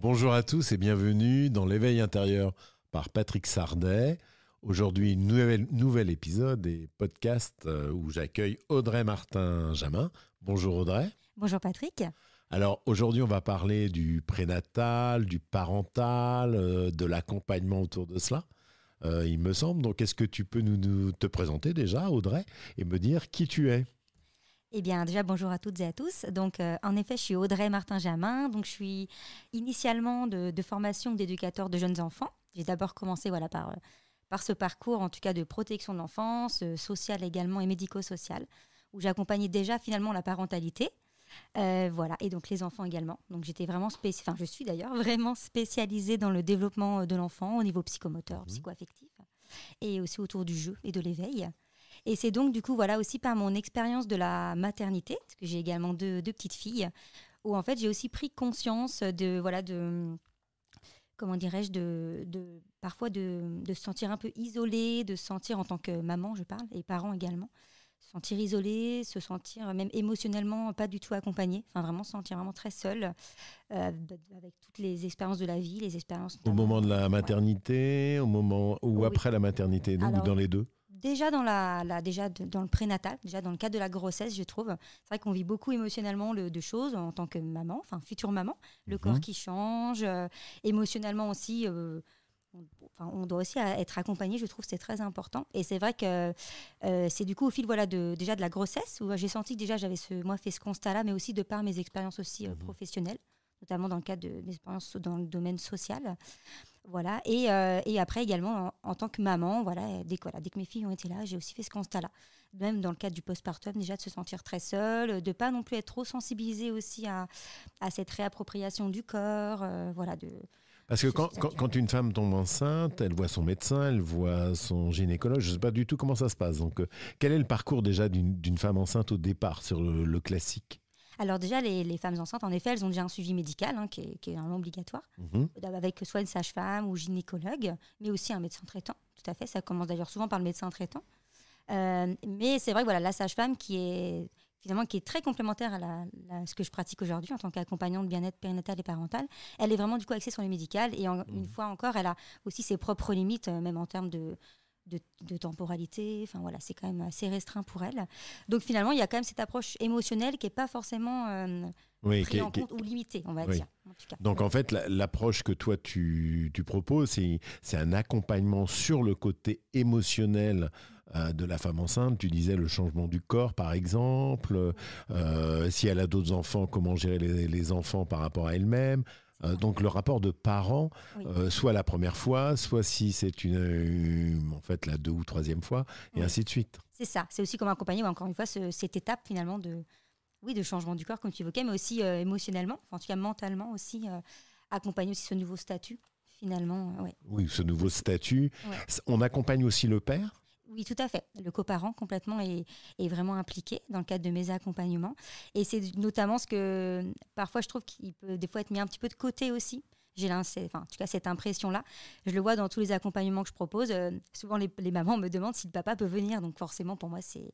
Bonjour à tous et bienvenue dans l'éveil intérieur par Patrick Sardet. Aujourd'hui, nouvel épisode et podcast où j'accueille Audrey Martin-Jamin. Bonjour Audrey. Bonjour Patrick. Alors aujourd'hui, on va parler du prénatal, du parental, de l'accompagnement autour de cela, il me semble. Donc est-ce que tu peux te présenter déjà, Audrey, et me dire qui tu es ? Eh bien, déjà, bonjour à toutes et à tous. Donc, en effet, je suis Audrey Martin-Jamin. Donc, je suis initialement de formation d'éducateur de jeunes enfants. J'ai d'abord commencé par ce parcours, en tout cas, de protection de l'enfance, sociale également et médico-sociale, où j'accompagnais déjà finalement la parentalité. Voilà, et donc les enfants également. Donc, je suis d'ailleurs vraiment spécialisée dans le développement de l'enfant au niveau psychomoteur, psychoaffectif, et aussi autour du jeu et de l'éveil. Et c'est donc du coup voilà aussi par mon expérience de la maternité, parce que j'ai également deux petites filles, où en fait j'ai aussi pris conscience parfois de se sentir un peu isolée, de se sentir en tant que maman, je parle, et parents également, se sentir isolée, se sentir même émotionnellement pas du tout accompagnée, enfin vraiment se sentir vraiment très seule avec toutes les expériences de la vie, les expériences... Au moment de la maternité, au moment ou après la maternité, ou dans les deux ? Déjà dans dans le prénatal, déjà dans le cadre de la grossesse, je trouve. C'est vrai qu'on vit beaucoup émotionnellement de choses en tant que maman, enfin future maman, le corps qui change, émotionnellement aussi. On doit aussi être accompagné, je trouve, c'est très important. Et c'est vrai que c'est du coup au fil déjà de la grossesse où j'ai senti que déjà j'avais fait ce constat-là, mais aussi de par mes expériences aussi professionnelles, notamment dans le cadre de mes expériences dans le domaine social. Voilà. Et après également en tant que maman, voilà, dès que mes filles ont été là, j'ai aussi fait ce constat-là. Même dans le cadre du postpartum, déjà de se sentir très seule, de pas non plus être trop sensibilisée aussi à cette réappropriation du corps, Parce que quand une femme tombe enceinte, elle voit son médecin, elle voit son gynécologue. Je ne sais pas du tout comment ça se passe. Donc, quel est le parcours déjà d'une femme enceinte au départ sur le classique ? Alors déjà, les femmes enceintes, en effet, elles ont déjà un suivi médical qui est normalement obligatoire, avec soit une sage-femme ou gynécologue, mais aussi un médecin traitant. Tout à fait, ça commence d'ailleurs souvent par le médecin traitant. Mais c'est vrai que la sage-femme qui est très complémentaire à ce que je pratique aujourd'hui en tant qu'accompagnante de bien-être périnatal et parental, elle est vraiment du coup axée sur le médical et une fois encore, elle a aussi ses propres limites, même en termes de temporalité, enfin voilà, c'est quand même assez restreint pour elle. Donc finalement, il y a quand même cette approche émotionnelle qui n'est pas forcément prise en compte ou limitée, on va dire. En tout cas. Donc en fait, l'approche que toi tu proposes, c'est un accompagnement sur le côté émotionnel de la femme enceinte. Tu disais le changement du corps, par exemple. Si elle a d'autres enfants, comment gérer les enfants par rapport à elle-même. Donc le rapport de parents, soit la première fois, soit si c'est en fait la 2e ou 3e fois, et ainsi de suite. C'est ça, c'est aussi comme accompagner, encore une fois, cette étape finalement de changement du corps, comme tu évoquais, mais aussi émotionnellement, en tout cas mentalement aussi, accompagner aussi ce nouveau statut, finalement. Oui, ce nouveau statut. On accompagne aussi le père ? Oui, tout à fait. Le coparent complètement est vraiment impliqué dans le cadre de mes accompagnements. Et c'est notamment ce que parfois je trouve qu'il peut des fois être mis un petit peu de côté aussi. En tout cas, cette impression-là. Je le vois dans tous les accompagnements que je propose. Souvent, les mamans me demandent si le papa peut venir. Donc forcément, pour moi, c'est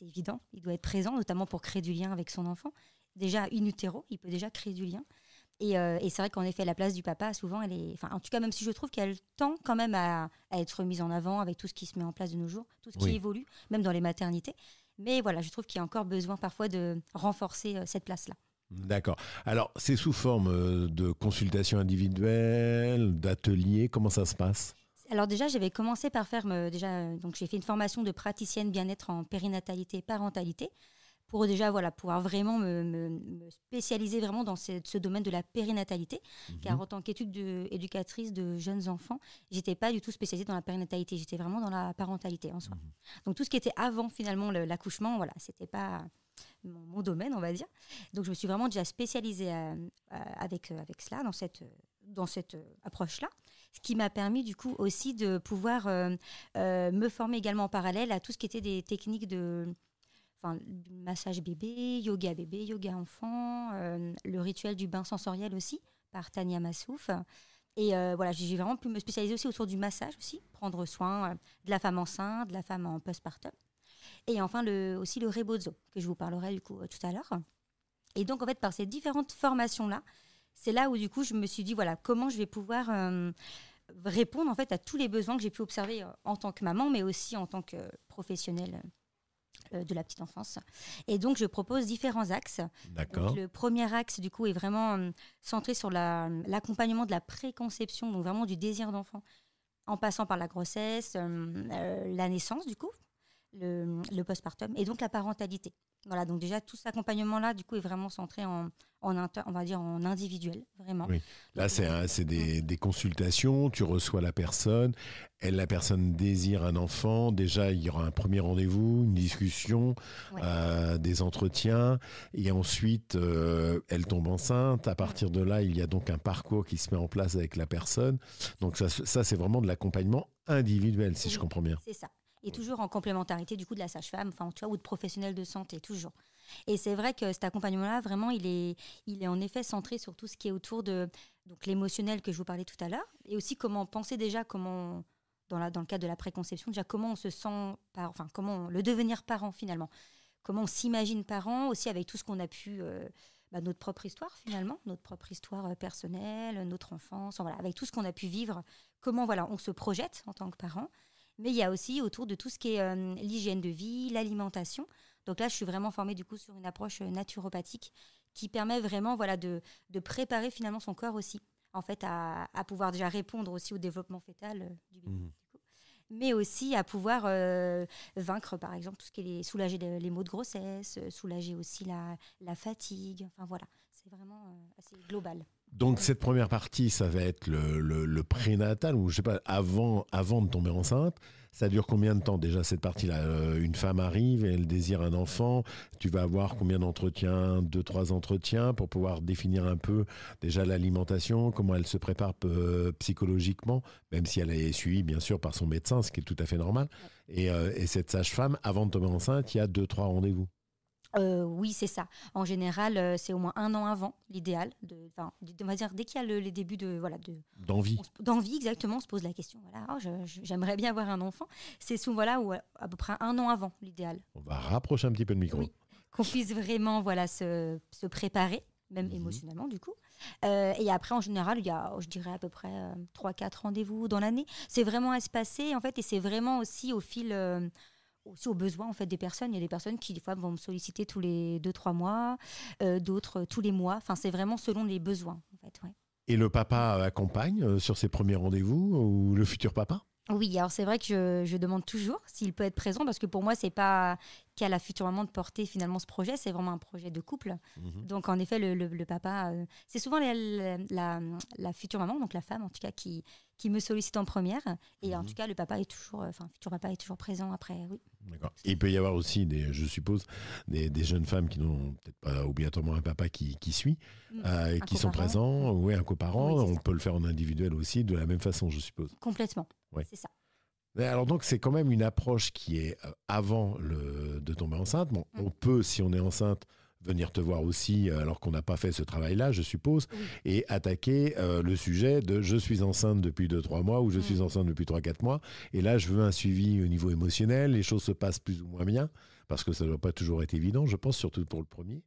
évident. Il doit être présent, notamment pour créer du lien avec son enfant. Déjà, in utero, il peut déjà créer du lien. Et c'est vrai qu'en effet, la place du papa, souvent, elle est... Enfin, en tout cas, même si je trouve qu'elle tend quand même à être mise en avant avec tout ce qui se met en place de nos jours, tout ce qui évolue, même dans les maternités. Mais voilà, je trouve qu'il y a encore besoin parfois de renforcer cette place-là. D'accord. Alors, c'est sous forme de consultation individuelle, d'atelier, comment ça se passe ? Alors déjà, j'avais commencé par faire... donc j'ai fait une formation de praticienne bien-être en périnatalité et parentalité, pour déjà pouvoir vraiment me spécialiser vraiment dans ce domaine de la périnatalité, car en tant qu'éducatrice de jeunes enfants, j'étais pas du tout spécialisée dans la périnatalité, j'étais vraiment dans la parentalité en soi. Donc tout ce qui était avant finalement l'accouchement, c'était pas mon domaine, on va dire. Donc je me suis vraiment déjà spécialisée avec cela, dans cette approche-là, ce qui m'a permis du coup aussi de pouvoir me former également en parallèle à tout ce qui était des techniques massage bébé, yoga enfant, le rituel du bain sensoriel aussi, par Tania Massouf. Et j'ai vraiment pu me spécialiser aussi autour du massage aussi, prendre soin de la femme enceinte, de la femme en postpartum. Et enfin, aussi le rebozo, que je vous parlerai du coup tout à l'heure. Et donc, en fait, par ces différentes formations-là, c'est là où du coup je me suis dit voilà comment je vais pouvoir répondre en fait à tous les besoins que j'ai pu observer en tant que maman, mais aussi en tant que professionnelle de la petite enfance. Et donc je propose différents axes. D'accord. Donc, le premier axe du coup est vraiment centré sur l'accompagnement de la préconception, donc vraiment du désir d'enfant, en passant par la grossesse, la naissance du coup, le postpartum et donc la parentalité. Voilà, donc déjà tout cet accompagnement-là du coup est vraiment centré on va dire en individuel, vraiment. Oui. Là, Donc, c'est des consultations, tu reçois la personne, la personne désire un enfant, déjà il y aura un premier rendez-vous, une discussion, ouais. des entretiens, et ensuite elle tombe enceinte. À partir de là, il y a donc un parcours qui se met en place avec la personne. Donc ça c'est vraiment de l'accompagnement individuel, si je comprends bien. C'est ça. Et toujours en complémentarité du coup de la sage-femme, enfin tu vois, ou de professionnels de santé, toujours. Et c'est vrai que cet accompagnement-là, vraiment, il est en effet centré sur tout ce qui est autour de donc l'émotionnel que je vous parlais tout à l'heure, et aussi comment penser déjà comment dans le cadre de la préconception, déjà comment on se sent, comment le devenir parent finalement, comment on s'imagine parent, aussi avec tout ce qu'on a pu notre propre histoire finalement, notre propre histoire personnelle, notre enfance, voilà, avec tout ce qu'on a pu vivre, comment voilà on se projette en tant que parent. Mais il y a aussi autour de tout ce qui est l'hygiène de vie, l'alimentation. Donc là, je suis vraiment formée du coup sur une approche naturopathique qui permet vraiment voilà, de préparer finalement son corps aussi, en fait, à pouvoir déjà répondre aussi au développement fœtal du bébé. Mmh. Mais aussi à pouvoir vaincre, par exemple, tout ce qui est soulager les maux de grossesse, soulager aussi la fatigue. Enfin voilà, c'est vraiment assez global. Donc cette première partie, ça va être le prénatal, ou je sais pas, avant de tomber enceinte. Ça dure combien de temps déjà cette partie-là? Une femme arrive et elle désire un enfant. Tu vas avoir combien d'entretiens? 2-3 entretiens pour pouvoir définir un peu déjà l'alimentation, comment elle se prépare psychologiquement, même si elle est suivie bien sûr par son médecin, ce qui est tout à fait normal. Et cette sage-femme, avant de tomber enceinte, il y a 2-3 rendez-vous. Oui, c'est ça. En général, c'est au moins 1 an avant l'idéal. On va dire dès qu'il y a les débuts D'envie. D'envie, exactement, on se pose la question. Voilà, j'aimerais bien avoir un enfant. C'est souvent voilà, ou à peu près 1 an avant l'idéal. On va rapprocher un petit peu le micro. Oui, qu'on puisse vraiment voilà, se préparer, même émotionnellement du coup. Et après, en général, il y a, je dirais, à peu près 3-4 rendez-vous dans l'année. C'est vraiment espacé, en fait, et c'est vraiment aussi au fil... aussi aux besoins en fait, des personnes. Il y a des personnes qui, des fois, vont me solliciter tous les 2-3 mois, d'autres tous les mois. Enfin, c'est vraiment selon les besoins, en fait, ouais. Et le papa accompagne sur ses premiers rendez-vous, ou le futur papa? Oui, alors c'est vrai que je demande toujours s'il peut être présent, parce que pour moi, c'est pas qu'à la future maman de porter finalement ce projet, c'est vraiment un projet de couple. Donc en effet, le papa, c'est souvent la future maman, donc la femme en tout cas, qui me sollicite en première. Et en tout cas, le papa est toujours, futur papa est toujours présent après, oui. D'accord. Et il peut y avoir aussi, je suppose, des jeunes femmes qui n'ont peut-être pas obligatoirement un papa qui suit, qui sont présents, ou un coparent. Oui, on peut le faire en individuel aussi, de la même façon, je suppose. Complètement, ouais. C'est ça. Mais alors donc, c'est quand même une approche qui est avant de tomber enceinte. Bon, on peut, si on est enceinte, venir te voir aussi, alors qu'on n'a pas fait ce travail-là, je suppose, et attaquer le sujet de « je suis enceinte depuis 2-3 mois » ou « je suis enceinte depuis 3-4 mois ». Et là, je veux un suivi au niveau émotionnel. Les choses se passent plus ou moins bien, parce que ça ne doit pas toujours être évident, je pense, surtout pour le premier.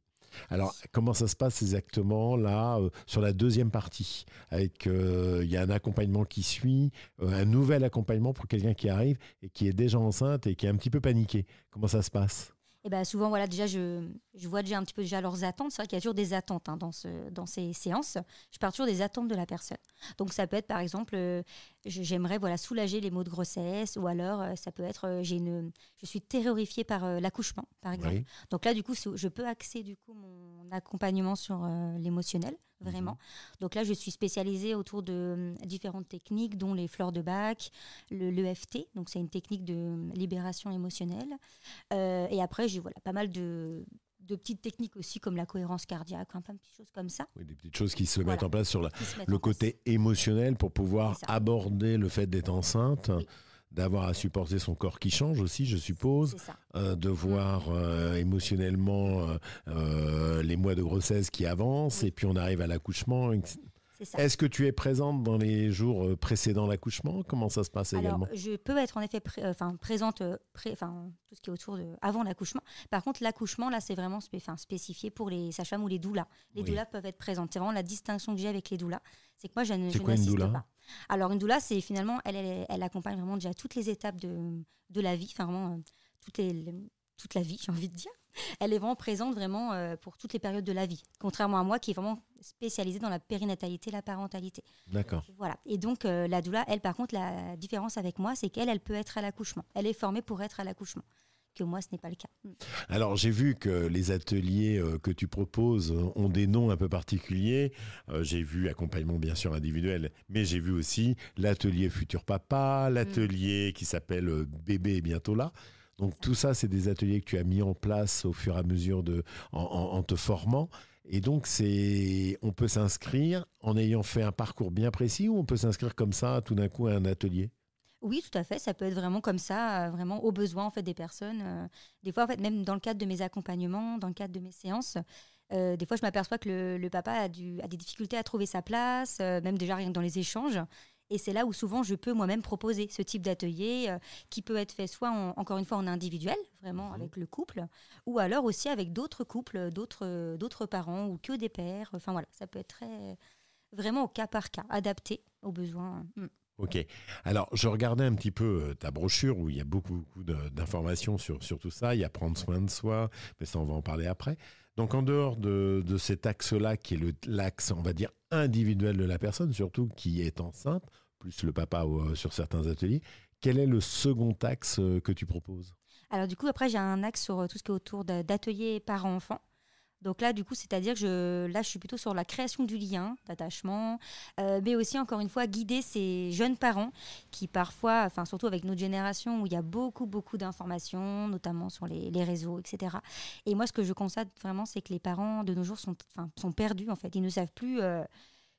Alors, comment ça se passe exactement là, sur la deuxième partie, avec il y a un accompagnement qui suit, un nouvel accompagnement pour quelqu'un qui arrive et qui est déjà enceinte et qui est un petit peu paniqué. Comment ça se passe? Et ben souvent, voilà, déjà, je vois déjà un petit peu déjà leurs attentes. C'est vrai qu'il y a toujours des attentes dans ces séances. Je pars toujours des attentes de la personne. Donc, ça peut être, par exemple, j'aimerais voilà, soulager les maux de grossesse, ou alors ça peut être, je suis terrorifiée par l'accouchement, par exemple. Oui. Donc là, du coup, je peux axer du coup, mon accompagnement sur l'émotionnel, vraiment. Donc là, je suis spécialisée autour de différentes techniques, dont les fleurs de Bach, l'EFT, donc c'est une technique de libération émotionnelle. Et après, j'ai pas mal de petites techniques aussi, comme la cohérence cardiaque, plein de petites choses comme ça. Oui, des petites choses qui se mettent en place sur le côté émotionnel pour pouvoir aborder le fait d'être enceinte. Oui. D'avoir à supporter son corps qui change aussi, je suppose, de voir émotionnellement les mois de grossesse qui avancent, et puis on arrive à l'accouchement. C'est ça. Est-ce que tu es présente dans les jours précédant l'accouchement? Comment ça se passe également? Alors, je peux être en effet présente tout ce qui est autour avant l'accouchement. Par contre, l'accouchement, là, c'est vraiment spécifié pour les sages-femmes ou les doulas. Les doulas peuvent être présentes. C'est vraiment la distinction que j'ai avec les doulas. C'est que moi, je n'assiste pas. Alors, une doula, c'est finalement, elle accompagne vraiment déjà toutes les étapes de la vie, enfin vraiment toute la vie, j'ai envie de dire. Elle est vraiment présente pour toutes les périodes de la vie, contrairement à moi qui est vraiment spécialisée dans la périnatalité, la parentalité. D'accord. Voilà. Et donc, la doula, elle, par contre, la différence avec moi, c'est qu'elle peut être à l'accouchement. Elle est formée pour être à l'accouchement. Que moi, ce n'est pas le cas. Alors, j'ai vu que les ateliers que tu proposes ont des noms un peu particuliers. J'ai vu accompagnement, bien sûr, individuel, mais j'ai vu aussi l'atelier Futur Papa, l'atelier qui s'appelle Bébé est bientôt là. Donc, tout ça, c'est des ateliers que tu as mis en place au fur et à mesure en te formant. Et donc, on peut s'inscrire en ayant fait un parcours bien précis ou on peut s'inscrire comme ça, tout d'un coup, à un atelier? Oui, tout à fait. Ça peut être vraiment comme ça, vraiment au besoin en fait, des personnes. Des fois, en fait, même dans le cadre de mes accompagnements, dans le cadre de mes séances, des fois, je m'aperçois que le papa a des difficultés à trouver sa place, même déjà rien que dans les échanges. Et c'est là où souvent je peux moi-même proposer ce type d'atelier qui peut être fait soit encore une fois en individuel, vraiment avec le couple, ou alors aussi avec d'autres couples, d'autres parents ou que des pères. Enfin voilà, ça peut être vraiment au cas par cas, adapté aux besoins. Ok. Alors, je regardais un petit peu ta brochure où il y a beaucoup d'informations sur tout ça. Il y a prendre soin de soi, mais ça, on va en parler après. Donc, en dehors de cet axe-là, qui est l'axe, on va dire, individuel de la personne, surtout qui est enceinte, plus le papa sur certains ateliers, quel est le second axe que tu proposes? Alors, du coup, après, j'ai un axe sur tout ce qui est autour d'ateliers parents-enfants. Donc là, du coup, c'est-à-dire que je suis plutôt sur la création du lien, d'attachement, mais aussi, encore une fois, guider ces jeunes parents qui parfois, enfin surtout avec notre génération où il y a beaucoup, beaucoup d'informations, notamment sur les réseaux, etc. Et moi, ce que je constate vraiment, c'est que les parents de nos jours sont perdus, en fait. Ils ne savent plus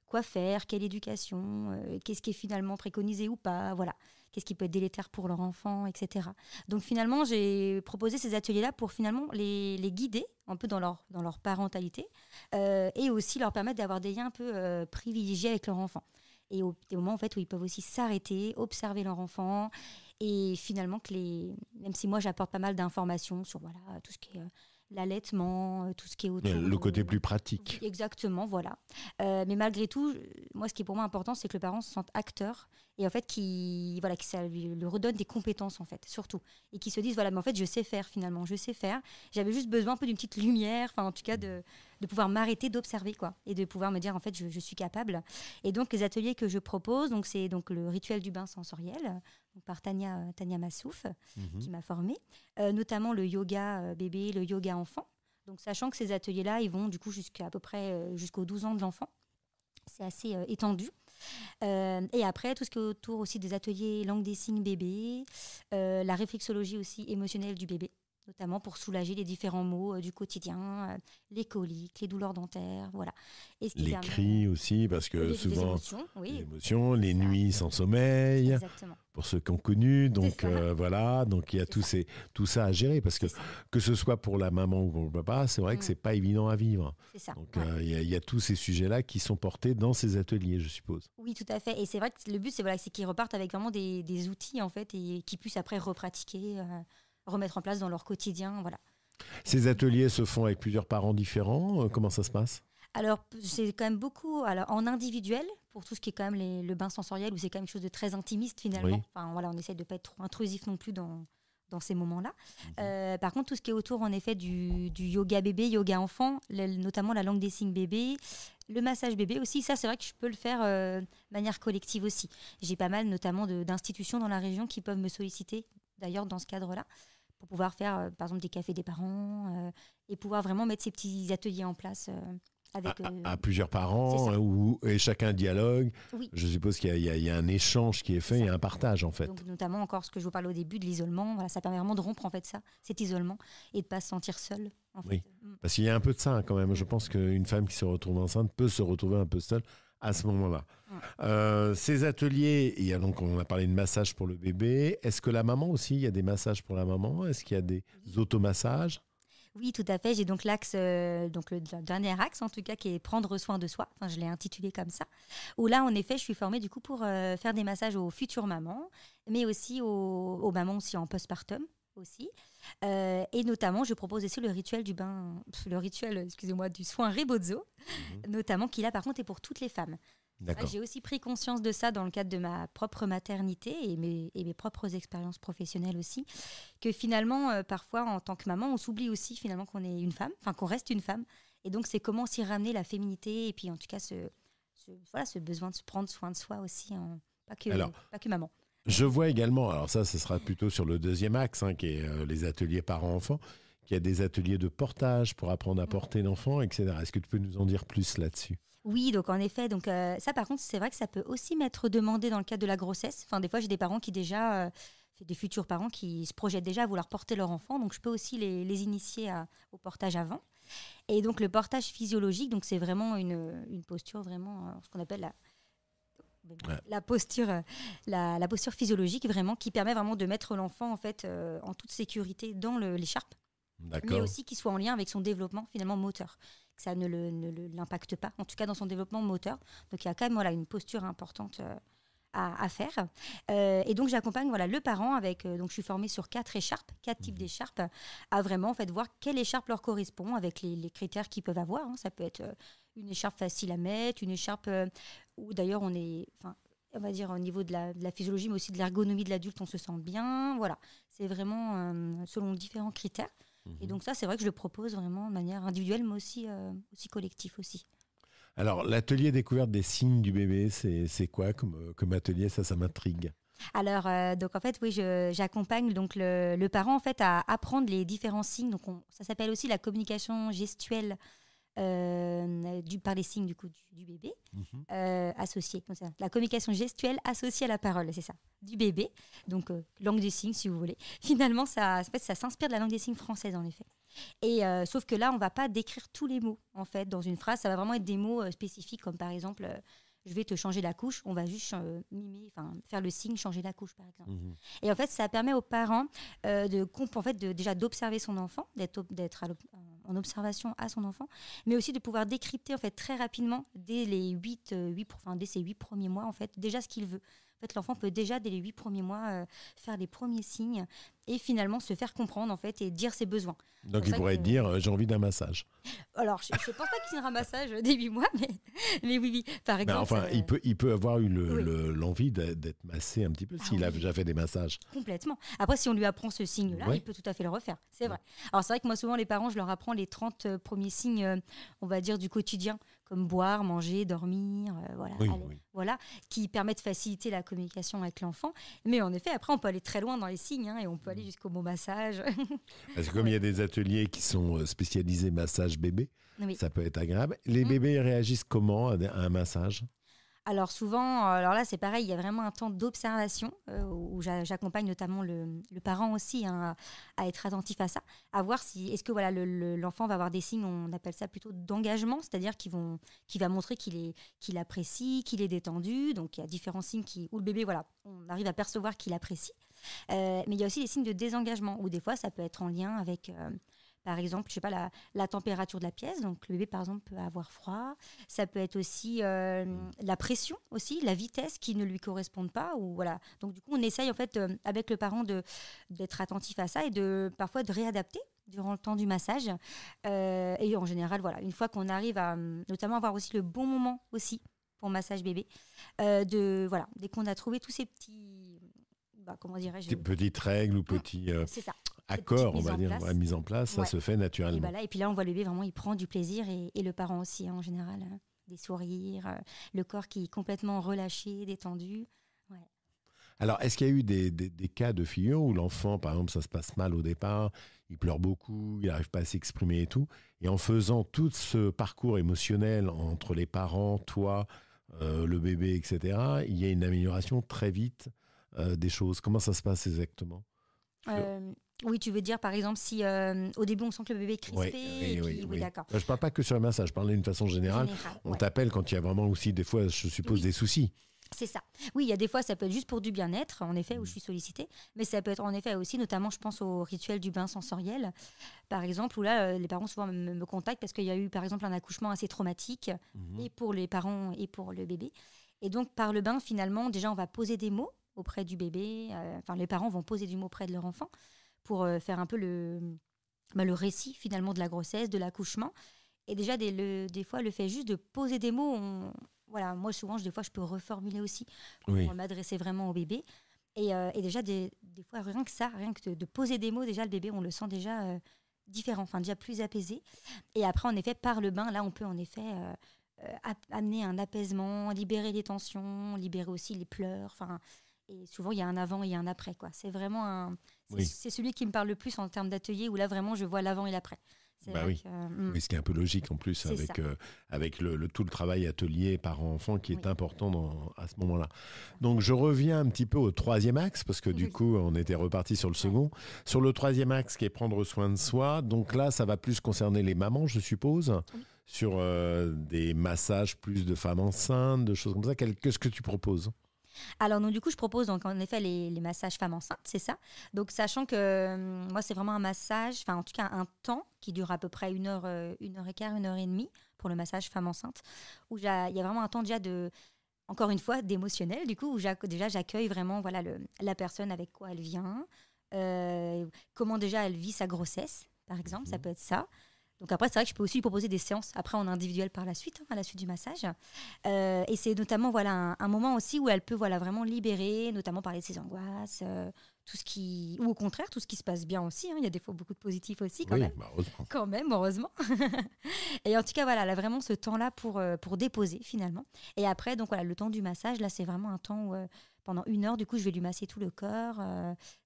quoi faire, quelle éducation, qu'est-ce qui est finalement préconisé ou pas, voilà. Qu'est-ce qui peut être délétère pour leur enfant, etc. Donc finalement, j'ai proposé ces ateliers-là pour finalement les guider un peu dans leur parentalité et aussi leur permettre d'avoir des liens un peu privilégiés avec leur enfant. Et des moments en fait, où ils peuvent aussi s'arrêter, observer leur enfant et finalement, même si moi j'apporte pas mal d'informations sur voilà, tout ce qui est l'allaitement, tout ce qui est autour. Le côté plus pratique. Exactement, voilà. Mais malgré tout, moi, ce qui est pour moi important, c'est que le parent se sente acteur et en fait, que ça lui redonne des compétences, en fait, surtout. Et qu'il se dise, voilà, mais en fait, je sais faire finalement, je sais faire. J'avais juste besoin un peu d'une petite lumière, enfin, en tout cas, de pouvoir m'arrêter, d'observer, quoi. Et de pouvoir me dire, en fait, je suis capable. Et donc, les ateliers que je propose, donc, c'est donc le rituel du bain sensoriel, donc par Tania Massouf, qui m'a formée, notamment le yoga bébé, le yoga enfant. Donc, sachant que ces ateliers-là, ils vont du coup jusqu'à peu près jusqu'aux 12 ans de l'enfant. C'est assez étendu. Et après, tout ce qui est autour aussi des ateliers langue des signes bébé, la réflexologie aussi émotionnelle du bébé, notamment pour soulager les différents maux du quotidien, les coliques, les douleurs dentaires, voilà. Et les cris aussi, parce que souvent, les émotions, les nuits sans sommeil, exactement. Pour ceux qui ont connu, donc voilà, donc il y a tout ça à gérer, parce que ce soit pour la maman ou pour le papa, c'est vrai que c'est pas évident à vivre. C'est ça. Donc il y a tous ces sujets-là qui sont portés dans ces ateliers, je suppose. Oui, tout à fait. Et c'est vrai que le but, c'est qu'ils repartent avec vraiment des outils, en fait, et qu'ils puissent après repratiquer, remettre en place dans leur quotidien, voilà. Ces ateliers se font avec plusieurs parents différents. Comment ça se passe? Alors, c'est quand même beaucoup en individuel, pour tout ce qui est quand même le bain sensoriel, où c'est quand même quelque chose de très intimiste finalement. Oui. Enfin, voilà, on essaie de ne pas être trop intrusif non plus dans ces moments-là. Par contre, tout ce qui est autour, en effet, du yoga bébé, yoga enfant, notamment la langue des signes bébé, le massage bébé aussi, ça, c'est vrai que je peux le faire de manière collective aussi. J'ai pas mal, notamment, d'institutions dans la région qui peuvent me solliciter, d'ailleurs, dans ce cadre-là, pour pouvoir faire, par exemple, des cafés des parents et pouvoir vraiment mettre ces petits ateliers en place avec, à plusieurs parents, et chacun dialogue. Oui. Je suppose qu'il y a un échange qui est fait, il y a un partage en fait. Donc, notamment encore ce que je vous parlais au début de l'isolement, voilà, ça permet vraiment de rompre en fait cet isolement et de ne pas se sentir seul. En fait. Oui, parce qu'il y a un peu de ça quand même. Je pense qu'une femme qui se retrouve enceinte peut se retrouver un peu seule à ce moment-là. Ces ateliers, donc on a parlé de massage pour le bébé. Est-ce que la maman aussi, il y a des massages pour la maman? Est-ce qu'il y a des automassages? Oui, tout à fait. J'ai donc l'axe, donc le dernier axe en tout cas, qui est prendre soin de soi. Enfin, je l'ai intitulé comme ça. Où là, en effet, je suis formée du coup pour faire des massages aux futures mamans, mais aussi aux mamans aussi en postpartum aussi. Et notamment, je propose aussi le rituel du bain, le rituel, excusez-moi, du soin Rebozo, notamment qui là par contre est pour toutes les femmes. D'accord. J'ai aussi pris conscience de ça dans le cadre de ma propre maternité et mes propres expériences professionnelles aussi, que finalement, parfois, en tant que maman, on s'oublie aussi finalement qu'on est une femme, enfin qu'on reste une femme. Et donc, c'est comment s'y ramener la féminité et puis en tout cas ce besoin de se prendre soin de soi aussi, hein, pas que maman. Je vois également, alors ça, ce sera plutôt sur le deuxième axe, qui est les ateliers parents-enfants, qu'il y a des ateliers de portage pour apprendre à porter l'enfant, etc. Est-ce que tu peux nous en dire plus là-dessus ? Oui, donc en effet, donc ça par contre, c'est vrai que ça peut aussi m'être demandé dans le cadre de la grossesse. Enfin, des fois, j'ai des parents qui déjà, des futurs parents qui se projettent déjà à vouloir porter leur enfant, donc je peux aussi les initier au portage avant. Et donc le portage physiologique, donc c'est vraiment une posture vraiment, ce qu'on appelle la posture, la posture physiologique vraiment, qui permet vraiment de mettre l'enfant en fait en toute sécurité dans l'écharpe. D'accord. Mais aussi qu'il soit en lien avec son développement finalement moteur, que ça ne l'impacte pas, en tout cas dans son développement moteur. Donc il y a quand même une posture importante à faire. Et donc j'accompagne le parent avec, donc je suis formée sur 4 types d'écharpes, à vraiment en fait voir quelle écharpe leur correspond avec les critères qu'ils peuvent avoir. Ça peut être une écharpe facile à mettre, une écharpe où d'ailleurs on va dire au niveau de la physiologie, mais aussi de l'ergonomie de l'adulte, on se sent bien. Voilà, c'est vraiment selon différents critères. Et donc ça, c'est vrai que je le propose vraiment de manière individuelle, mais aussi collectif aussi. Alors, l'atelier découverte des signes du bébé, c'est quoi comme atelier ? Ça m'intrigue. Alors, donc en fait, oui, j'accompagne donc le parent en fait à apprendre les différents signes. Donc ça s'appelle aussi la communication gestuelle par les signes du bébé associée. Donc, la communication gestuelle associée à la parole, c'est ça, du bébé. Donc langue des signes, si vous voulez. Finalement, ça s'inspire de la langue des signes française, en effet. Et sauf que là, on va pas décrire tous les mots en fait dans une phrase. Ça va vraiment être des mots spécifiques, comme par exemple, je vais te changer la couche. On va juste faire le signe changer la couche, par exemple. Et en fait, ça permet aux parents déjà d'observer son enfant, d'être en observation à son enfant, mais aussi de pouvoir décrypter en fait très rapidement dès ses 8 premiers mois en fait déjà ce qu'il veut. En fait, l'enfant peut déjà dès les 8 premiers mois faire les premiers signes et finalement se faire comprendre en fait et dire ses besoins. Donc il pourrait dire j'ai envie d'un massage. Alors je ne pense pas qu'il y ait un massage dès 8 mois, mais oui, par exemple. Mais enfin, il peut avoir eu l'envie d'être massé un petit peu s'il a déjà fait des massages. Complètement. Après, si on lui apprend ce signe-là, il peut tout à fait le refaire. C'est vrai. Alors c'est vrai que moi souvent les parents, je leur apprends les 30 premiers signes, on va dire du quotidien, comme boire, manger, dormir, voilà, qui permettent de faciliter la communication avec l'enfant. Mais en effet, après, on peut aller très loin dans les signes et on peut aller jusqu'au mot massage. Parce que comme il y a des ateliers qui sont spécialisés massage bébé, ça peut être agréable. Les bébés réagissent comment à un massage ? Alors souvent, alors là c'est pareil, il y a vraiment un temps d'observation où j'accompagne notamment le parent aussi à être attentif à ça, à voir si est-ce que l'enfant va avoir des signes, on appelle ça plutôt d'engagement, c'est-à-dire qu'il va montrer qu'il apprécie, qu'il est détendu. Donc il y a différents signes où le bébé on arrive à percevoir qu'il apprécie. Mais il y a aussi les signes de désengagement où des fois ça peut être en lien avec par exemple, je sais pas, la température de la pièce. Donc, le bébé, par exemple, peut avoir froid. Ça peut être aussi la pression, aussi, la vitesse qui ne lui correspond pas. Donc, du coup, on essaye, en fait, avec le parent d'être attentif à ça et parfois de réadapter durant le temps du massage. Et en général, une fois qu'on arrive à notamment avoir aussi le bon moment aussi pour massage bébé, dès qu'on a trouvé tous ces petits... comment dirais-je ? Petites règles ou petits... c'est ça. Accord, on va dire, mise en place, ça se fait naturellement. Et puis là, on voit le bébé, vraiment, il prend du plaisir et le parent aussi, en général. Des sourires, le corps qui est complètement relâché, détendu. Ouais. Alors, est-ce qu'il y a eu des cas de figure où l'enfant, par exemple, ça se passe mal au départ, il pleure beaucoup, il n'arrive pas à s'exprimer et tout, et en faisant tout ce parcours émotionnel entre les parents, toi, le bébé, etc., il y a une amélioration très vite des choses. Comment ça se passe exactement ? Oui, tu veux dire, par exemple, si au début, on sent que le bébé est crispé. Oui, d'accord. Je ne parle pas que sur le massage, je parlais d'une façon générale. On t'appelle quand il y a vraiment aussi, des fois, je suppose, des soucis. C'est ça. Oui, il y a des fois, ça peut être juste pour du bien-être, en effet, où je suis sollicitée. Mais ça peut être en effet aussi, notamment, je pense au rituel du bain sensoriel, par exemple, où là, les parents souvent me contactent parce qu'il y a eu, par exemple, un accouchement assez traumatique, et pour les parents et pour le bébé. Et donc, par le bain, finalement, déjà, on va poser des mots auprès du bébé. Enfin, les parents vont poser du mot auprès de leur enfant pour faire un peu le récit, finalement, de la grossesse, de l'accouchement. Et déjà, des fois, le fait juste de poser des mots, voilà, moi, souvent, des fois, je peux reformuler aussi pour m'adresser vraiment au bébé. Et déjà, des fois, rien que ça, rien que de poser des mots, déjà, le bébé, on le sent déjà différent, enfin, déjà plus apaisé. Et après, en effet, par le bain, là, on peut en effet amener un apaisement, libérer les tensions, libérer aussi les pleurs. Enfin, et souvent, il y a un avant et un après, quoi. C'est vraiment c'est celui qui me parle le plus en termes d'atelier, où là, vraiment, je vois l'avant et l'après. Oui, ce qui est un peu logique en plus avec tout le travail atelier parent-enfant qui est important à ce moment-là. Donc je reviens un petit peu au troisième axe parce que du coup on était reparti sur le second. Sur le troisième axe qui est prendre soin de soi, donc là ça va plus concerner les mamans je suppose, sur des massages plus de femmes enceintes, de choses comme ça. Qu'est-ce que tu proposes ? Alors, donc, du coup, je propose donc, en effet les massages femmes enceintes, c'est ça. Donc, sachant que moi, c'est vraiment un massage, enfin, en tout cas, un temps qui dure à peu près 1 heure, 1 heure et quart, 1 heure et demie pour le massage femme enceinte, où il y a vraiment un temps déjà encore une fois, d'émotionnel, du coup, où déjà j'accueille vraiment voilà, la personne avec quoi elle vient, comment déjà elle vit sa grossesse, par exemple, ça peut être ça. Donc après, c'est vrai que je peux aussi lui proposer des séances après en individuel par la suite, à la suite du massage. Et c'est notamment voilà, un moment aussi où elle peut voilà, vraiment libérer, notamment parler de ses angoisses, ou au contraire, tout ce qui se passe bien aussi. Il y a des fois beaucoup de positifs aussi quand même. Heureusement. Quand même, heureusement. Et en tout cas, voilà, elle a vraiment ce temps-là pour déposer finalement. Et après, donc voilà, le temps du massage, là, c'est vraiment un temps où pendant 1 heure, du coup, je vais lui masser tout le corps,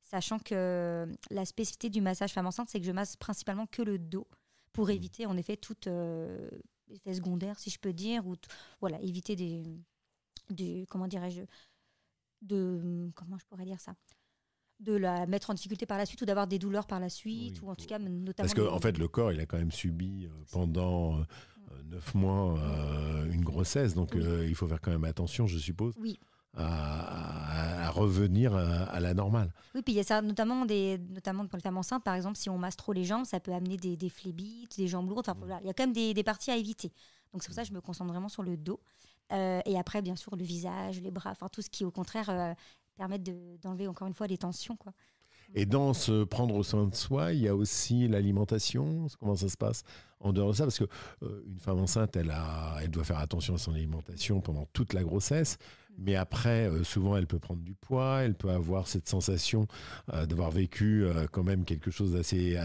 sachant que la spécificité du massage femme enceinte, c'est que je masse principalement que le dos, pour éviter en effet toute effet secondaire, si je peux dire, ou voilà, éviter comment dirais-je, comment je pourrais dire ça, de la mettre en difficulté par la suite ou d'avoir des douleurs par la suite, ou en tout cas notamment... Parce qu'en fait, le corps, il a quand même subi pendant 9 mois une grossesse, donc il faut faire quand même attention, je suppose. Oui. À revenir à la normale. Oui, puis il y a ça, notamment pour les femmes enceintes, par exemple, si on masse trop les jambes, ça peut amener des phlébites, des jambes lourdes. Enfin, voilà, il y a quand même des parties à éviter. Donc c'est pour ça que je me concentre vraiment sur le dos. Et après, bien sûr, le visage, les bras, enfin tout ce qui, au contraire, permettent d'enlever encore une fois les tensions, quoi. Et dans ce prendre soin de soi, il y a aussi l'alimentation. Comment ça se passe en dehors de ça? Parce qu'une femme enceinte, elle doit faire attention à son alimentation pendant toute la grossesse. Mais après, souvent, elle peut prendre du poids. Elle peut avoir cette sensation d'avoir vécu quand même quelque chose d'assez...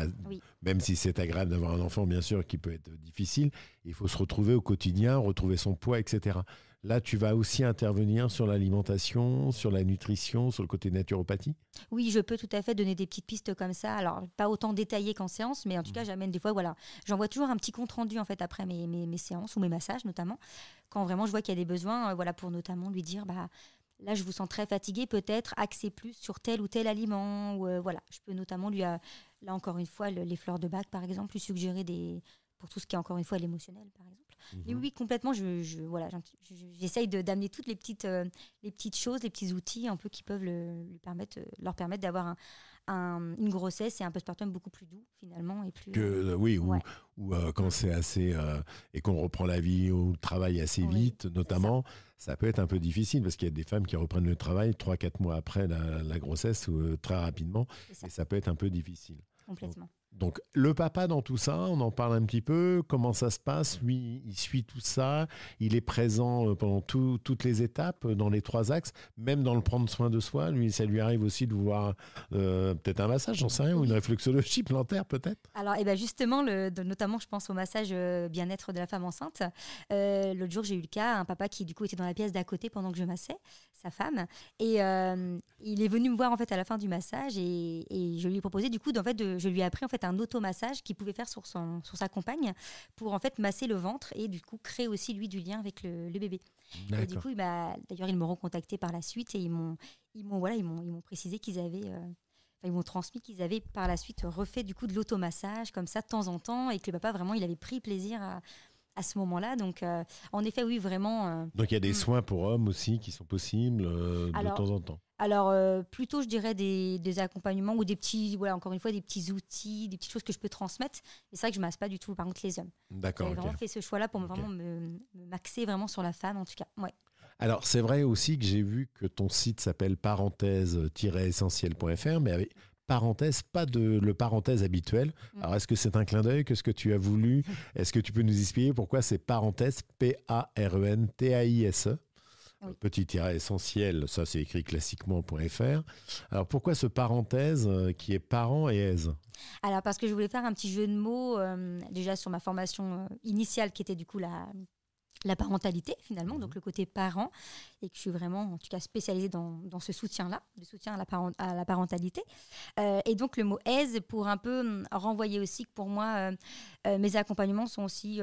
Même si c'est agréable d'avoir un enfant, bien sûr, qui peut être difficile. Il faut se retrouver au quotidien, retrouver son poids, etc. Là, tu vas aussi intervenir sur l'alimentation, sur la nutrition, sur le côté naturopathie? Oui, je peux tout à fait donner des petites pistes comme ça. Alors, pas autant détaillées qu'en séance, mais en tout cas, j'amène des fois, voilà, j'envoie toujours un petit compte-rendu en fait après mes séances ou mes massages notamment, quand vraiment je vois qu'il y a des besoins, voilà, pour notamment lui dire, bah, là, je vous sens très fatigué, peut-être axer plus sur tel ou tel aliment. Ou, voilà, je peux notamment lui, là encore une fois, les fleurs de bac, par exemple, lui suggérer pour tout ce qui est encore une fois l'émotionnel, par exemple. Et oui, complètement, j'essaye d'amener toutes les petites choses, les petits outils un peu qui peuvent leur permettre d'avoir une grossesse et un postpartum beaucoup plus doux finalement. Et plus, ou quand c'est assez... et qu'on reprend la vie ou le travail assez vite, notamment, ça peut être un peu difficile parce qu'il y a des femmes qui reprennent le travail 3-4 mois après la grossesse très rapidement. Et ça peut être un peu difficile. Complètement. Donc, le papa dans tout ça, on en parle un petit peu. Comment ça se passe? Lui, il suit tout ça. Il est présent pendant toutes les étapes, dans les 3 axes, même dans le prendre soin de soi. Lui, ça lui arrive aussi de vouloir peut-être un massage, j'en sais rien, ou une réflexologie plantaire peut-être. Alors, justement, notamment, je pense au massage bien-être de la femme enceinte. L'autre jour, j'ai eu le cas, un papa qui, du coup, était dans la pièce d'à côté pendant que je massais sa femme. Et il est venu me voir, en fait, à la fin du massage et je lui ai proposé, du coup, je lui ai appris, en fait, un automassage qu'il pouvait faire sur sa compagne pour, en fait, masser le ventre et, du coup, créer aussi, lui, du lien avec le bébé. D'accord. Et du coup, d'ailleurs, ils m'ont recontacté par la suite et ils m'ont précisé qu'ils avaient... ils m'ont transmis qu'ils avaient par la suite refait du coup de l'automassage comme ça de temps en temps et que le papa vraiment il avait pris plaisir à ce moment-là. Donc, en effet, oui, vraiment. Donc, il y a des soins pour hommes aussi qui sont possibles de temps en temps. Alors, plutôt, je dirais des accompagnements ou des petits, voilà, encore une fois, des petits outils, des petites choses que je peux transmettre. Et c'est vrai que je ne masse pas du tout, par contre, les hommes. D'accord. J'ai vraiment fait ce choix-là pour vraiment me m'axer vraiment sur la femme, en tout cas. Ouais. Alors, c'est vrai aussi que j'ai vu que ton site s'appelle parenthèse-essentiel.fr, mais avec parenthèse, pas le parenthèse habituel. Alors, est-ce que c'est un clin d'œil? Qu'est-ce que tu as voulu? Est-ce que tu peux nous expliquer pourquoi c'est parenthèse, P-A-R-E-N-T-A-I-S-E? Oui. Petit tiret essentiel, ça c'est écrit classiquement.fr. Alors, pourquoi ce parenthèse qui est parent et aise? Alors, parce que je voulais faire un petit jeu de mots, déjà sur ma formation initiale, qui était du coup la parentalité finalement, donc le côté parent, et que je suis vraiment en tout cas spécialisée dans ce soutien-là, le soutien à la parentalité. Et donc le mot aise pour un peu renvoyer aussi que pour moi, mes accompagnements sont aussi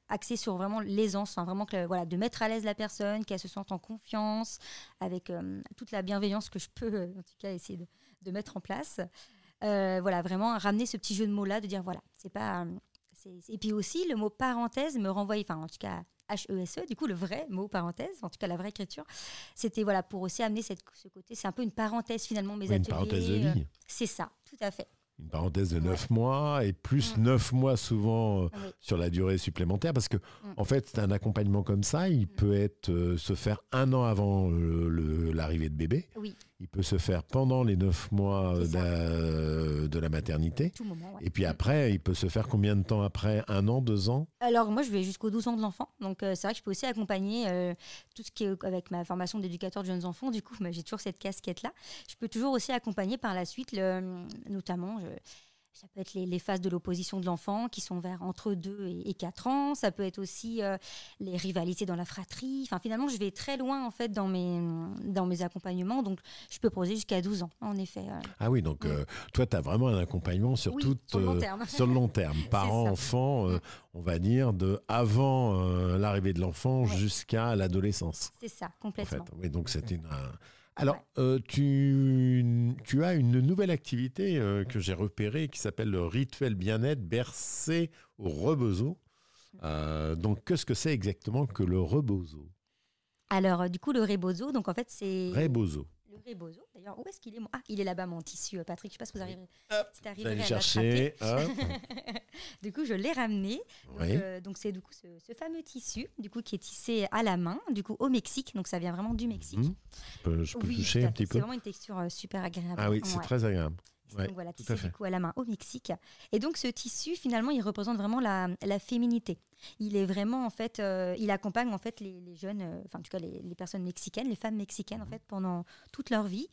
axés sur vraiment l'aisance, enfin, vraiment que, voilà, de mettre à l'aise la personne, qu'elle se sente en confiance, avec toute la bienveillance que je peux en tout cas essayer de mettre en place. Voilà, vraiment ramener ce petit jeu de mots-là, de dire voilà, c'est pas... Et puis aussi, le mot parenthèse me renvoyait, enfin en tout cas H-E-S-E, du coup le vrai mot parenthèse, en tout cas la vraie écriture, c'était voilà, pour aussi amener ce côté, c'est un peu une parenthèse finalement, mes ateliers. Une parenthèse de vie. C'est ça, tout à fait. Une parenthèse de 9 mois et plus 9 mois souvent sur la durée supplémentaire, parce que en fait, un accompagnement comme ça, il peut être se faire 1 an avant l'arrivée de bébé. Oui. Il peut se faire pendant les 9 mois de la maternité. Tout moment, ouais. Et puis après, il peut se faire combien de temps après? 1 an, 2 ans? Alors moi, je vais jusqu'aux 12 ans de l'enfant. Donc c'est vrai que je peux aussi accompagner tout ce qui est avec ma formation d'éducateur de jeunes enfants. Du coup, j'ai toujours cette casquette-là. Je peux toujours aussi accompagner par la suite, notamment... Ça peut être les phases de l'opposition de l'enfant qui sont vers entre 2 et 4 ans. Ça peut être aussi les rivalités dans la fratrie. Enfin, finalement, je vais très loin en fait dans mes accompagnements. Donc, je peux proposer jusqu'à 12 ans, en effet. Ah oui, donc toi, tu as vraiment un accompagnement sur, sur le long terme. Sur le long terme. Parents, enfants, on va dire, avant l'arrivée de l'enfant jusqu'à l'adolescence. C'est ça, complètement. En fait. Oui, donc c'est une... Alors, tu as une nouvelle activité que j'ai repérée qui s'appelle le rituel bien-être bercé au rebozo. Donc, qu'est-ce que c'est exactement que le rebozo? Alors, du coup, le rebozo, donc en fait, c'est... Rebozo. Le rebozo, d'ailleurs, où est-ce qu'il est? Ah, il est là-bas, mon tissu, Patrick. Je ne sais pas si vous arriverez à le chercher. Hop. Du coup, je l'ai ramené. Oui. Donc, c'est du coup ce fameux tissu, du coup, qui est tissé à la main, du coup, au Mexique. Donc, ça vient vraiment du Mexique. Je peux toucher un petit peu. C'est vraiment une texture super agréable. Ah oui, c'est très agréable. Ouais, donc voilà, tissé du coup à la main au Mexique. Et donc ce tissu, finalement, il représente vraiment la féminité. Il est vraiment, en fait, il accompagne en fait les jeunes, enfin en tout cas les personnes mexicaines, les femmes mexicaines en fait pendant toute leur vie.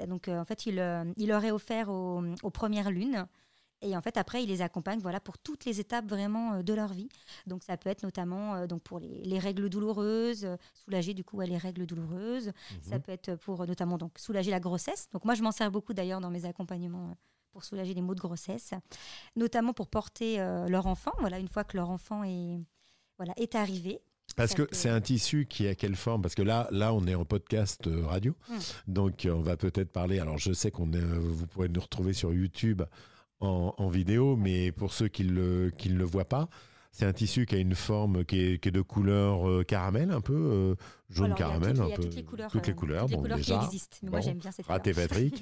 Donc en fait, il leur est offert aux premières lunes. Et en fait, après, il les accompagne voilà, pour toutes les étapes vraiment de leur vie. Donc, ça peut être notamment donc pour les règles douloureuses, soulager du coup les règles douloureuses. Ça peut être pour notamment donc, soulager la grossesse. Donc, moi, je m'en sers beaucoup d'ailleurs dans mes accompagnements pour soulager les maux de grossesse. Notamment pour porter leur enfant, voilà, une fois que leur enfant est arrivé. Parce que c'est un tissu qui a quelle forme? Parce que là, on est en podcast radio. Donc, on va peut-être parler... Alors, je sais vous pourrez nous retrouver sur YouTube en vidéo, mais pour ceux qui ne le voient pas, c'est un tissu qui a une forme qui est de couleur caramel, un peu jaune caramel. Il y a toutes les couleurs. Toutes les couleurs, qui déjà, existent. Mais moi, j'aime bien cette raté couleur. Patrick.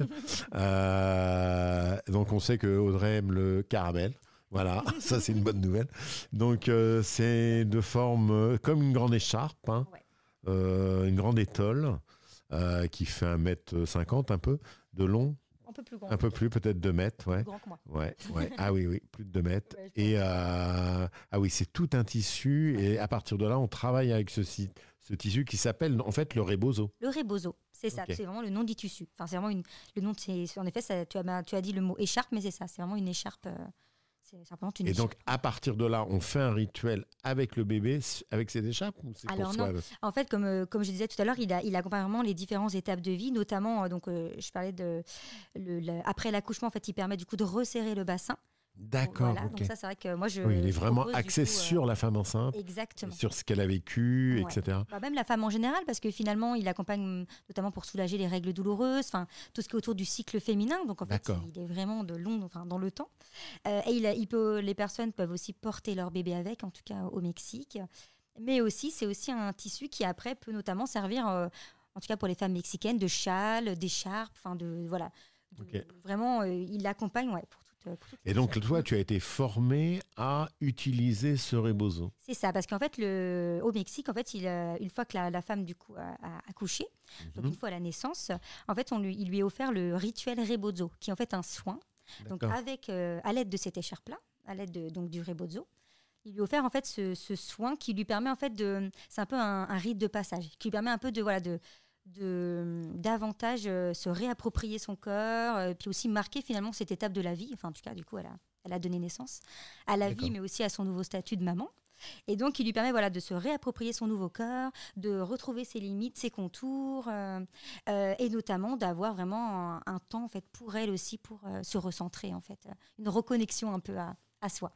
Donc, on sait que Audrey aime le caramel. Voilà, ça c'est une bonne nouvelle. Donc, c'est de forme comme une grande écharpe, hein, une grande étole qui fait 1,50 m un peu de long. Un peu plus grand. Un peu plus, peut-être 2 mètres, ouais. Plus grand que moi. Ouais. Ah oui, plus de 2 mètres. Et c'est tout un tissu. Et à partir de là, on travaille avec ce tissu qui s'appelle en fait le rebozo. Le rebozo, c'est ça. C'est vraiment le nom du tissu. Enfin, c'est vraiment le nom. En effet, tu as dit le mot écharpe, mais c'est ça. C'est vraiment une écharpe. Et donc, à partir de là, on fait un rituel avec le bébé, avec ses écharpes ou c'est Alors pour non, soi? en fait, comme je disais tout à l'heure, il accompagne vraiment les différentes étapes de vie, notamment, je parlais après l'accouchement, en fait, il permet du coup de resserrer le bassin D'accord, Voilà, ok. donc ça, c'est vrai que moi, Oui, il est je vraiment propose, axé du coup, sur la femme enceinte, exactement. sur ce qu'elle a vécu, Ouais. etc. Bah, même la femme en général, parce que finalement, il accompagne notamment pour soulager les règles douloureuses, enfin tout ce qui est autour du cycle féminin. Donc en fait, D'accord. il est vraiment de long, enfin dans le temps. Et les personnes peuvent aussi porter leur bébé avec, en tout cas au Mexique. Mais aussi, c'est aussi un tissu qui après peut notamment servir, en tout cas pour les femmes mexicaines, de châles, d'écharpes, enfin de voilà. Ok. Vraiment, il l'accompagne, ouais, pour toutes Et les donc, toi, choses. tu as été formé à utiliser ce rebozo. C'est ça, parce qu'en fait, au Mexique, en fait, une fois que la femme du coup a accouché, donc une fois à la naissance, en fait, il lui est offert le rituel rebozo, qui est en fait un soin. Donc D'accord. à l'aide de cette écharpe-là, à l'aide donc du rebozo, il lui a offert en fait ce soin qui lui permet en fait c'est un peu un rite de passage, qui lui permet un peu de davantage se réapproprier son corps, puis aussi marquer finalement cette étape de la vie. Enfin, en tout cas, du coup, elle a donné naissance à la vie, D'accord. mais aussi à son nouveau statut de maman. Et donc, il lui permet voilà, de se réapproprier son nouveau corps, de retrouver ses limites, ses contours, et notamment d'avoir vraiment un temps en fait, pour elle aussi, pour se recentrer, en fait, une reconnexion un peu à soi.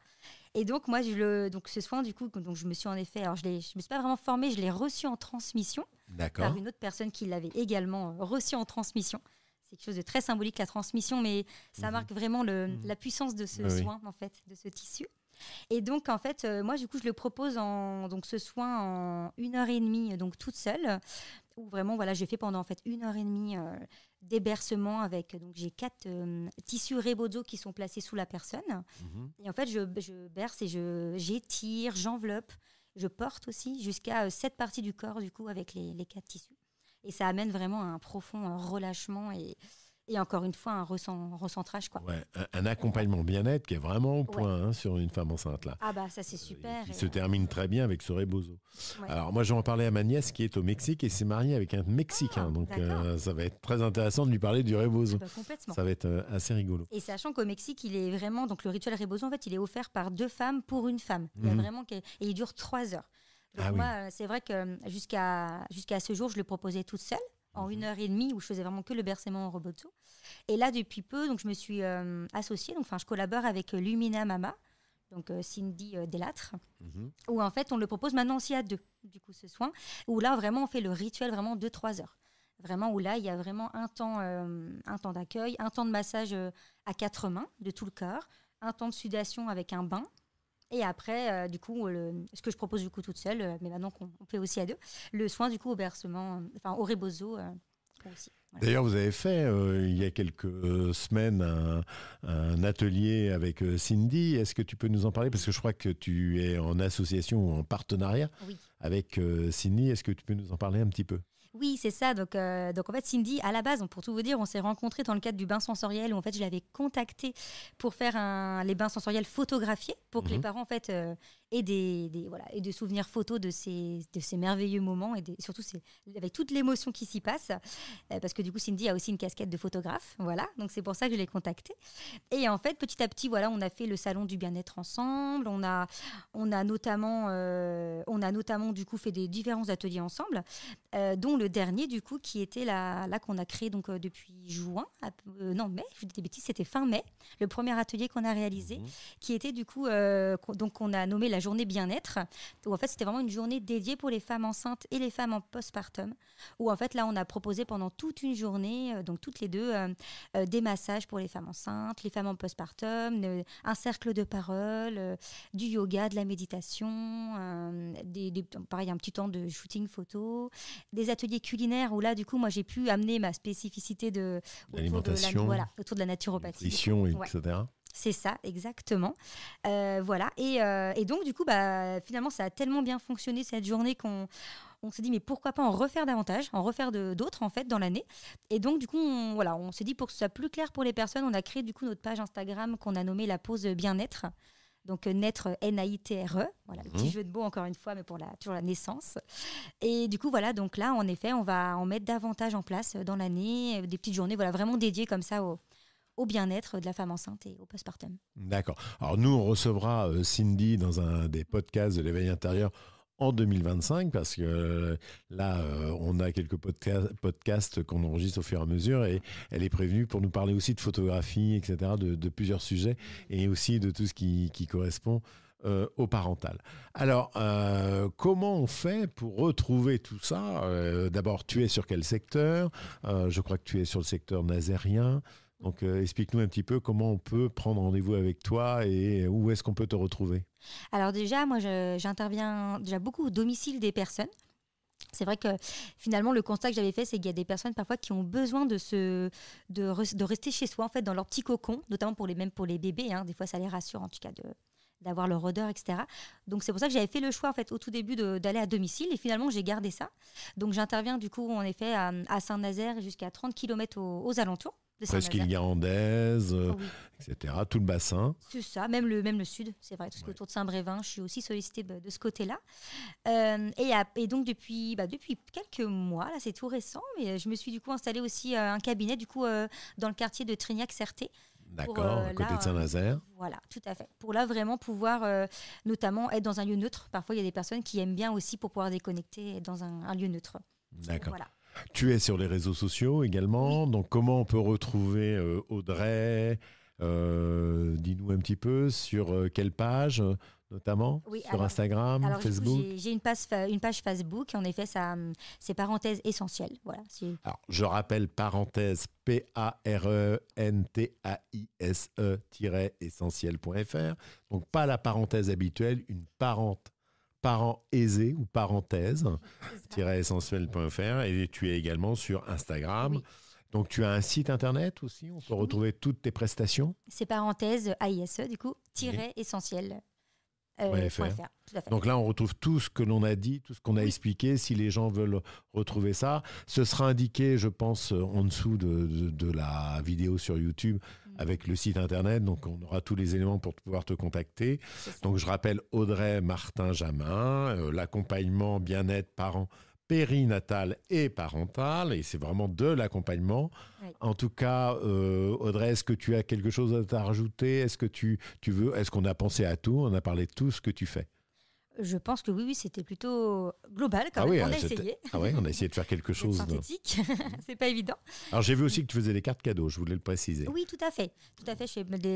Et donc, moi, donc, ce soin, du coup, donc, je me suis en effet, alors je ne me suis pas vraiment formée, je l'ai reçu en transmission par D'accord. une autre personne qui l'avait également reçu en transmission. C'est quelque chose de très symbolique, la transmission, mais ça marque vraiment la puissance de ce Oui. soin, en fait, de ce tissu. Et donc, en fait, moi, du coup, je le propose donc, ce soin en 1 heure et demie, donc toute seule, où vraiment, voilà, j'ai fait pendant en fait 1 heure et demie d'hébercement avec, donc j'ai 4 tissus rebozo qui sont placés sous la personne. Mhm. Et en fait, je berce et j'étire, j'enveloppe, je porte aussi jusqu'à 7 parties du corps, du coup, avec les 4 tissus. Et ça amène vraiment un profond relâchement et encore une fois, un recentrage, quoi. Ouais, un accompagnement bien-être qui est vraiment au Ouais. point sur une femme enceinte là. Ah bah ça c'est super. Qui se termine très bien avec ce rebozo. Ouais. Alors moi j'en parlais à ma nièce qui est au Mexique et s'est mariée avec un Mexicain. Ah, Donc d'accord. ça va être très intéressant de lui parler du rebozo. Bah, complètement. Ça va être assez rigolo. Et sachant qu'au Mexique, il est vraiment, donc le rituel rebozo, en fait, il est offert par 2 femmes pour une femme. Il y a Mhm. vraiment, et il dure 3 heures. Donc Ah oui. moi, c'est vrai que jusqu'à ce jour, je le proposais toute seule, en 1 heure et demie, où je faisais vraiment que le bercement en rebozo. Et là, depuis peu, donc je me suis associée, donc je collabore avec Lumina Mama, donc Cindy Delattre, Mhm. où en fait, on le propose maintenant aussi à 2, du coup, ce soin, où là, vraiment, on fait le rituel vraiment de 3 heures. Vraiment, où là, il y a vraiment un temps d'accueil, un temps de massage à 4 mains de tout le corps, un temps de sudation avec un bain. Et après, du coup, ce que je propose du coup toute seule, mais maintenant qu'on fait aussi à 2, le soin du coup au bercement, enfin au rebozo aussi. Voilà. D'ailleurs, vous avez fait il y a quelques semaines un atelier avec Cindy. Est-ce que tu peux nous en parler? Parce que je crois que tu es en association ou en partenariat Oui. avec Cindy. Est-ce que tu peux nous en parler un petit peu? Oui, c'est ça. Donc en fait, Cindy, à la base, pour tout vous dire, on s'est rencontrés dans le cadre du bain sensoriel où en fait, je l'avais contactée pour faire les bains sensoriels photographiés pour que les parents en fait aient aient des souvenirs photos de ces merveilleux moments et surtout avec toute l'émotion qui s'y passe. Parce que du coup, Cindy a aussi une casquette de photographe. Voilà, donc c'est pour ça que je l'ai contactée. Et en fait, petit à petit, voilà, on a fait le salon du bien-être ensemble. On a notamment du coup fait des différents ateliers ensemble, dont le dernier du coup qui était là qu'on a créé donc depuis juin, mai, je vous dis des bêtises, c'était fin mai, le premier atelier qu'on a réalisé, qui était du coup donc qu'on a nommé la journée bien-être, où en fait c'était vraiment une journée dédiée pour les femmes enceintes et les femmes en postpartum, où en fait là on a proposé pendant toute une journée, donc toutes les deux, des massages pour les femmes enceintes, les femmes en postpartum, un cercle de parole, du yoga, de la méditation, pareil un petit temps de shooting photo, des ateliers culinaires où là du coup moi j'ai pu amener ma spécificité L'alimentation, autour de la naturopathie, nutrition, ouais. etc. C'est ça, exactement. Voilà. Et donc, du coup, finalement, ça a tellement bien fonctionné cette journée qu'on s'est dit, mais pourquoi pas en refaire davantage, en refaire d'autres, en fait, dans l'année. Et donc, du coup, on s'est dit, pour que ce soit plus clair pour les personnes, on a créé, du coup, notre page Instagram qu'on a nommée La Pause Bien-être. Donc, naître, N-A-I-T-R-E. Voilà, le petit jeu de mots, encore une fois, mais pour toujours la naissance. Et du coup, voilà, donc là, en effet, on va en mettre davantage en place dans l'année, des petites journées, voilà, vraiment dédiées comme ça au bien-être de la femme enceinte et au postpartum. D'accord. Alors nous, on recevra Cindy dans un des podcasts de l'éveil intérieur en 2025, parce que là, on a quelques podcasts qu'on enregistre au fur et à mesure, et elle est prévenue pour nous parler aussi de photographie, etc., de plusieurs sujets, et aussi de tout ce qui correspond au parental. Alors, comment on fait pour retrouver tout ça? D'abord, tu es sur quel secteur? Je crois que tu es sur le secteur nazérien. Donc, explique-nous un petit peu comment on peut prendre rendez-vous avec toi et où est-ce qu'on peut te retrouver? Alors déjà, moi, j'interviens déjà beaucoup au domicile des personnes. C'est vrai que finalement, le constat que j'avais fait, c'est qu'il y a des personnes parfois qui ont besoin de rester chez soi, en fait, dans leur petit cocon, notamment même pour les bébés. Hein. Des fois, ça les rassure, en tout cas, d'avoir leur odeur, etc. Donc, c'est pour ça que j'avais fait le choix, en fait, au tout début, d'aller à domicile. Et finalement, j'ai gardé ça. Donc, j'interviens, du coup, en effet, à Saint-Nazaire, jusqu'à 30 km aux alentours de Saint-Nazaire. Presqu'île Garandaise, Oui. etc. Tout le bassin. C'est ça, même le sud, c'est vrai, tout ce qui est autour de Saint-Brévin, je suis aussi sollicitée de ce côté-là. Et donc depuis quelques mois, là c'est tout récent, mais je me suis du coup installée aussi un cabinet du coup dans le quartier de Trignac-Certé. D'accord, à côté de Saint-Nazaire. Voilà, tout à fait. Pour là vraiment pouvoir notamment être dans un lieu neutre. Parfois il y a des personnes qui aiment bien aussi pour pouvoir déconnecter, être dans un lieu neutre. D'accord. Voilà. Tu es sur les réseaux sociaux également, Oui. donc comment on peut retrouver Audrey? Dis-nous un petit peu sur quelle page, notamment Oui, sur Instagram, alors, Facebook. du coup, j'ai une page Facebook. En effet, c'est parenthèse essentielle. Voilà. Alors, je rappelle parenthèse PARENTAISE-essentiel.fr. Donc, pas la parenthèse habituelle, une parent aisé ou parenthèse-essentiel.fr. Et tu es également sur Instagram. Oui. Donc, tu as un site internet aussi, on peut retrouver toutes tes prestations. C'est parenthèse AISE, du coup, essentiel. .fr. Tout à fait. Donc là, on retrouve tout ce que l'on a dit, tout ce qu'on a expliqué. Si les gens veulent retrouver ça, ce sera indiqué, je pense, en dessous de la vidéo sur YouTube avec le site internet. Donc, on aura tous les éléments pour pouvoir te contacter. Donc, je rappelle Audrey Martin-Jamin, l'accompagnement bien-être parents périnatal et parental, et c'est vraiment de l'accompagnement. Oui. En tout cas, Audrey, est-ce que tu as quelque chose à rajouter? Est-ce que tu veux? Est-ce qu'on a pensé à tout? On a parlé de tout ce que tu fais? Je pense que oui, c'était plutôt global quand même. On a essayé. Ah oui, on a essayé de faire quelque chose. Synthétique, c'est pas évident. Alors j'ai vu aussi que tu faisais des cartes cadeaux, je voulais le préciser. Oui, tout à fait. Tout à fait,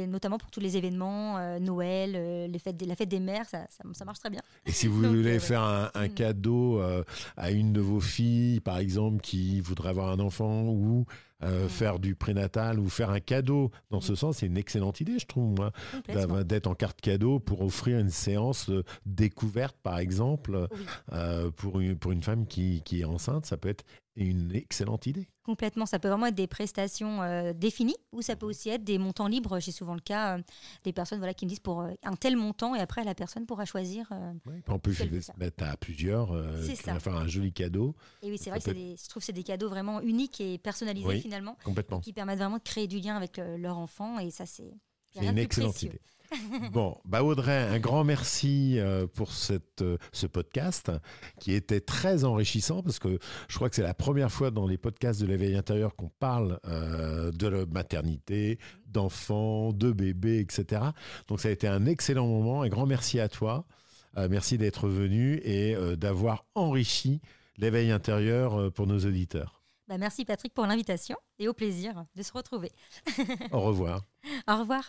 notamment pour tous les événements, Noël, la fête des mères, ça marche très bien. Et si vous voulez faire un cadeau à une de vos filles, par exemple, qui voudrait avoir un enfant, ou faire du prénatal ou faire un cadeau dans ce sens, c'est une excellente idée, je trouve, moi, d'être en carte cadeau pour offrir une séance découverte, par exemple, pour une femme qui est enceinte. Ça peut être une excellente idée. Complètement, ça peut vraiment être des prestations définies, ou ça peut aussi être des montants libres. J'ai souvent le cas des personnes qui me disent pour un tel montant, et après la personne pourra choisir. On peut se mettre à plusieurs, faire un joli cadeau. Et oui, c'est vrai que je trouve que c'est des cadeaux vraiment uniques et personnalisés finalement, complètement. Qui permettent vraiment de créer du lien avec leur enfant, et ça c'est une excellente idée. Bon, Audrey, un grand merci pour ce podcast qui était très enrichissant, parce que je crois que c'est la première fois dans les podcasts de l'éveil intérieur qu'on parle de la maternité, d'enfants, de bébés, etc. Donc ça a été un excellent moment. Un grand merci à toi. Merci d'être venu et d'avoir enrichi l'éveil intérieur pour nos auditeurs. Merci Patrick pour l'invitation et au plaisir de se retrouver. Au revoir. Au revoir.